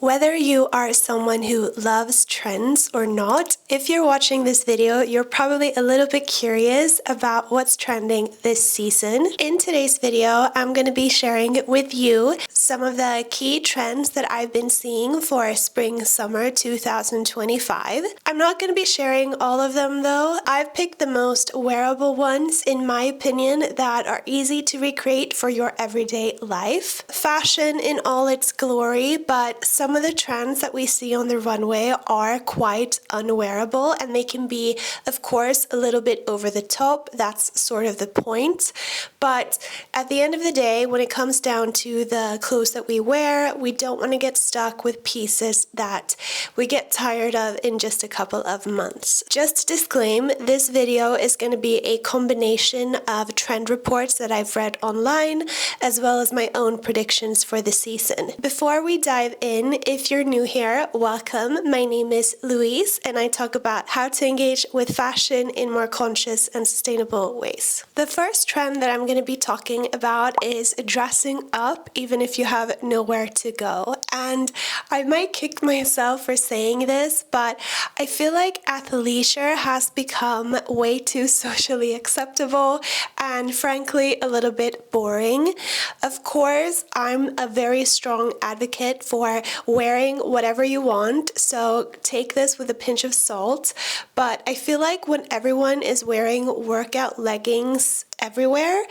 Whether you are someone who loves trends or not, if you're watching this video, you're probably a little bit curious about what's trending this season. In today's video, I'm going to be sharing with you some of the key trends that I've been seeing for spring/summer 2025. I'm not going to be sharing all of them though. I've picked the most wearable ones, in my opinion, that are easy to recreate for your everyday life. Fashion in all its glory, but some of the trends that we see on the runway are quite unwearable, and they can be, of course, a little bit over the top. That's sort of the point. But at the end of the day, when it comes down to the clothes that we wear, we don't want to get stuck with pieces that we get tired of in just a couple of months. Just to disclaim, this video is going to be a combination of trend reports that I've read online, as well as my own predictions for the season. Before we dive in, if you're new here, welcome. My name is Louise, and I talk about how to engage with fashion in more conscious and sustainable ways. The first trend that I'm going to be talking about is dressing up even if you have nowhere to go. And I might kick myself for saying this, but I feel like athleisure has become way too socially acceptable and frankly a little bit boring. Of course, I'm a very strong advocate for wearing whatever you want, so take this with a pinch of salt, but I feel like when everyone is wearing workout leggings everywhere,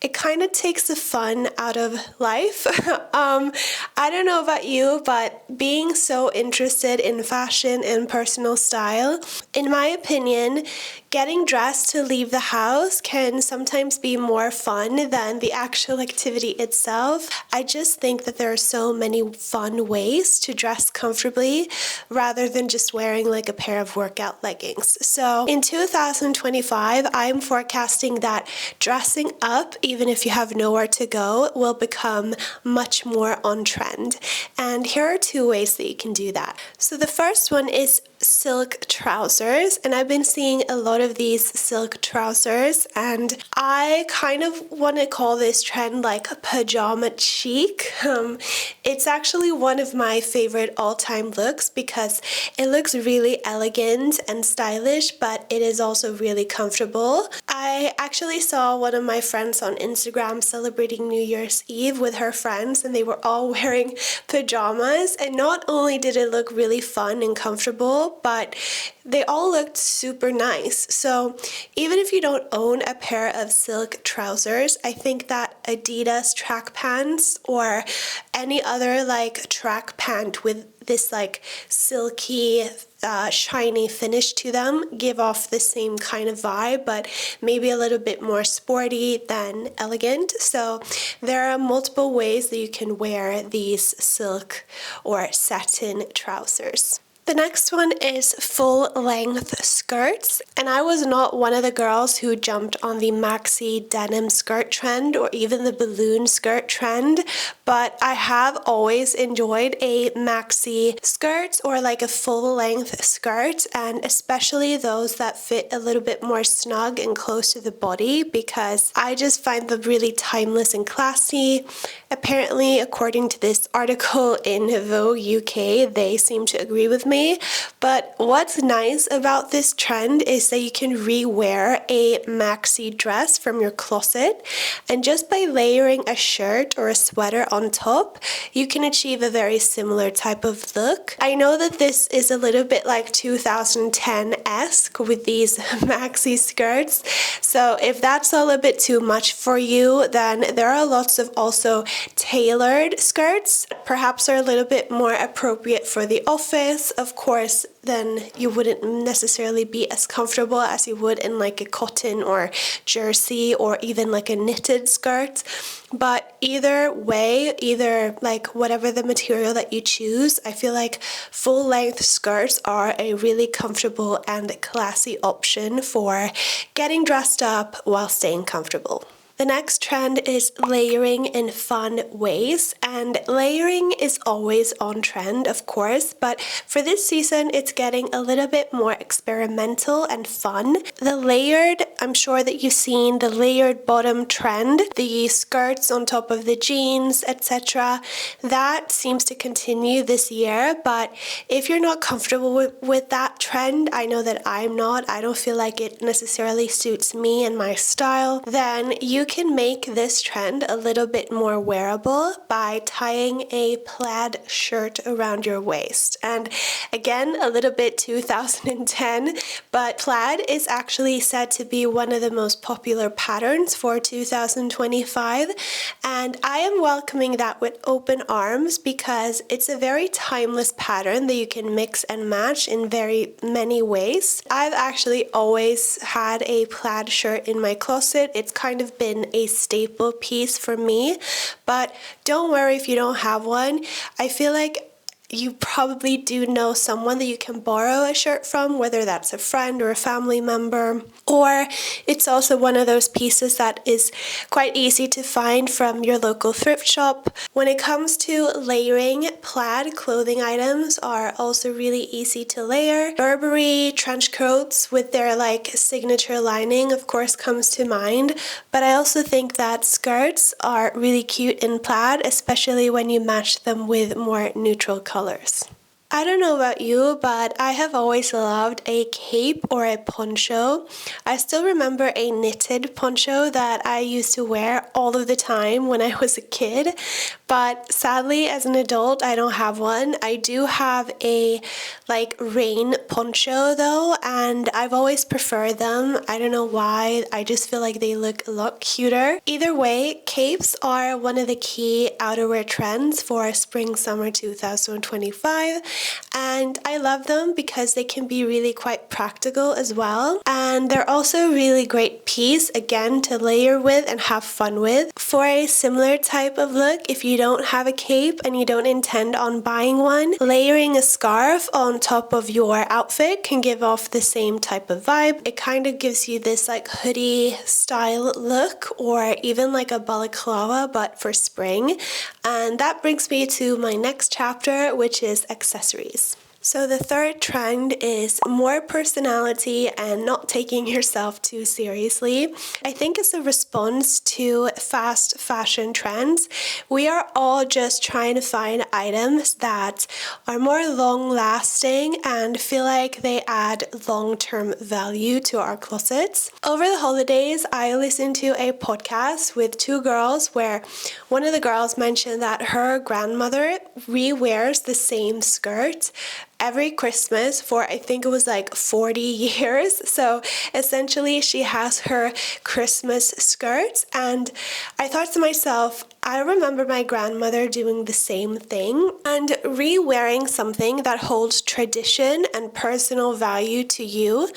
it kind of takes the fun out of life. I don't know about you, but being so interested in fashion and personal style, in my opinion, getting dressed to leave the house can sometimes be more fun than the actual activity itself. I just think that there are so many fun ways to dress comfortably rather than just wearing like a pair of workout leggings. So in 2025, I'm forecasting that dressing up, even if you have nowhere to go, will become much more on trend. And here are two ways that you can do that. So the first one is silk trousers, and I've been seeing a lot of these silk trousers, and I kind of want to call this trend like pajama chic. It's actually one of my favorite all-time looks because it looks really elegant and stylish, but it is also really comfortable. I actually saw one of my friends on Instagram celebrating New Year's Eve with her friends, and they were all wearing pajamas, and not only did it look really fun and comfortable, but they all looked super nice. So even if you don't own a pair of silk trousers, I think that Adidas track pants or any other like track pant with this like silky shiny finish to them give off the same kind of vibe, but maybe a little bit more sporty than elegant. So there are multiple ways that you can wear these silk or satin trousers. The next one is full-length skirts, and I was not one of the girls who jumped on the maxi denim skirt trend or even the balloon skirt trend, but I have always enjoyed a maxi skirt or like a full-length skirt, and especially those that fit a little bit more snug and close to the body, because I just find them really timeless and classy. Apparently, according to this article in Vogue UK, they seem to agree with me. But what's nice about this trend is that you can re-wear a maxi dress from your closet, and just by layering a shirt or a sweater on top, you can achieve a very similar type of look. I know that this is a little bit like 2010-esque with these maxi skirts, so if that's all a bit too much for you, then there are lots of also tailored skirts, perhaps are a little bit more appropriate for the office. Of course, then you wouldn't necessarily be as comfortable as you would in like a cotton or jersey or even like a knitted skirt. But either way, either like whatever the material that you choose, I feel like full-length skirts are a really comfortable and classy option for getting dressed up while staying comfortable. The next trend is layering in fun ways, and layering is always on trend, of course, but for this season it's getting a little bit more experimental and fun. The layered, I'm sure that you've seen the layered bottom trend, the skirts on top of the jeans, etc. That seems to continue this year, but if you're not comfortable with that trend, I know that I'm not, I don't feel like it necessarily suits me and my style, then you can make this trend a little bit more wearable by tying a plaid shirt around your waist. And again, a little bit 2010, but plaid is actually said to be one of the most popular patterns for 2025, and I am welcoming that with open arms because it's a very timeless pattern that you can mix and match in very many ways. I've actually always had a plaid shirt in my closet. It's kind of been a staple piece for me, but don't worry if you don't have one. I feel like you probably do know someone that you can borrow a shirt from, whether that's a friend or a family member, or it's also one of those pieces that is quite easy to find from your local thrift shop. When it comes to layering, plaid clothing items are also really easy to layer. Burberry trench coats with their like signature lining of course comes to mind, but I also think that skirts are really cute in plaid, especially when you match them with more neutral colors. I don't know about you, but I have always loved a cape or a poncho. I still remember a knitted poncho that I used to wear all of the time when I was a kid, but sadly as an adult I don't have one. I do have a like rain poncho though, and I've always preferred them. I don't know why, I just feel like they look a lot cuter. Either way, capes are one of the key outerwear trends for spring summer 2025. And I love them because they can be really quite practical as well, and they're also a really great piece again to layer with and have fun with. For a similar type of look, if you don't have a cape and you don't intend on buying one, layering a scarf on top of your outfit can give off the same type of vibe. It kind of gives you this like hoodie style look, or even like a balaclava but for spring. And that brings me to my next chapter, which is accessories. So the third trend is more personality and not taking yourself too seriously. I think it's a response to fast fashion trends. We are all just trying to find items that are more long lasting and feel like they add long-term value to our closets. Over the holidays, I listened to a podcast with two girls where one of the girls mentioned that her grandmother re-wears the same skirt every Christmas for I think it was like 40 years. So essentially she has her Christmas skirt, and I thought to myself, I remember my grandmother doing the same thing, and re-wearing something that holds tradition and personal value to you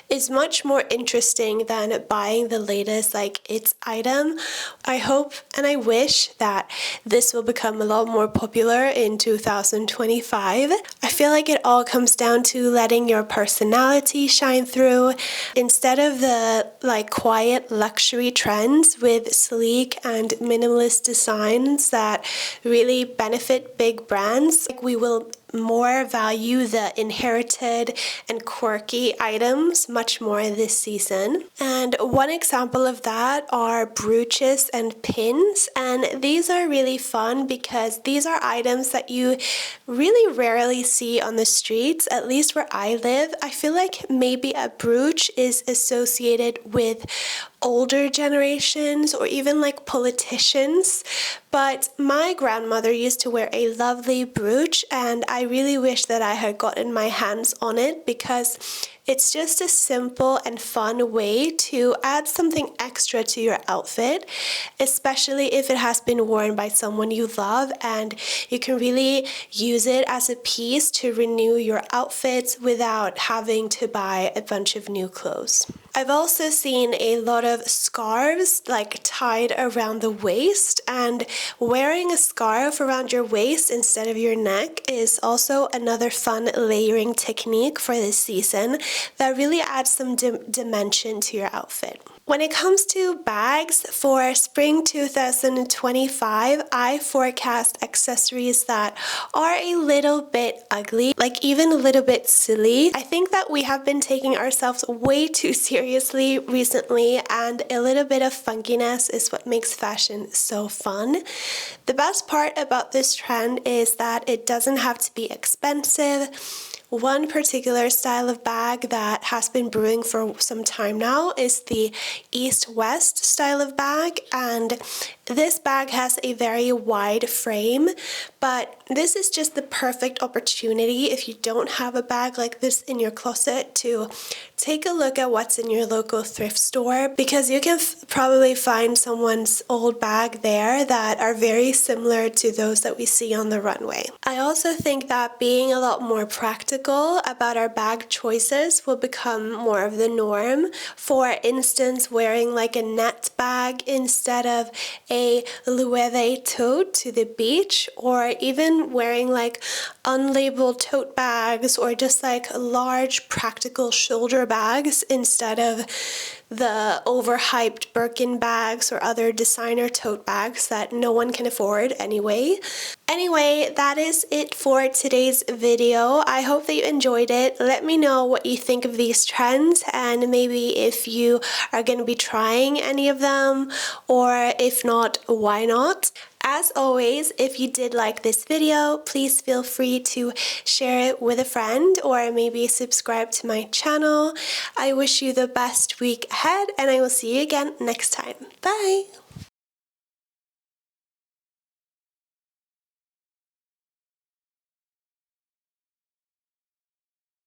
is much more interesting than buying the latest like it's item. I hope and I wish that this will become a lot more popular in 2025. I feel like it all comes down to letting your personality shine through instead of the like quiet luxury trends with sleek and minimalist designs that really benefit big brands. Like, we will more value the inherited and quirky items much more this season. And one example of that are brooches and pins, and these are really fun because these are items that you really rarely see on the streets, at least where I live. I feel like maybe a brooch is associated with older generations or even like politicians, but my grandmother used to wear a lovely brooch, and I really wish that I had gotten my hands on it because it's just a simple and fun way to add something extra to your outfit, especially if it has been worn by someone you love, and you can really use it as a piece to renew your outfits without having to buy a bunch of new clothes. I've also seen a lot of scarves like tied around the waist, and wearing a scarf around your waist instead of your neck is also another fun layering technique for this season that really adds some dimension to your outfit. When it comes to bags for spring 2025, I forecast accessories that are a little bit ugly, like even a little bit silly. I think that we have been taking ourselves way too seriously recently, and a little bit of funkiness is what makes fashion so fun. The best part about this trend is that it doesn't have to be expensive. One particular style of bag that has been brewing for some time now is the East-West style of bag, and this bag has a very wide frame, but this is just the perfect opportunity if you don't have a bag like this in your closet to take a look at what's in your local thrift store, because you can probably find someone's old bag there that are very similar to those that we see on the runway. I also think that being a lot more practical about our bag choices will become more of the norm. For instance, wearing like a net bag instead of a Loewe tote to the beach, or even wearing like unlabeled tote bags, or just like large practical shoulder bags instead of the overhyped Birkin bags or other designer tote bags that no one can afford anyway. Anyway, that is it for today's video. I hope that you enjoyed it. Let me know what you think of these trends, and maybe if you are going to be trying any of them, or if not, why not? As always, if you did like this video, please feel free to share it with a friend, or maybe subscribe to my channel. I wish you the best week ahead, and I will see you again next time. Bye!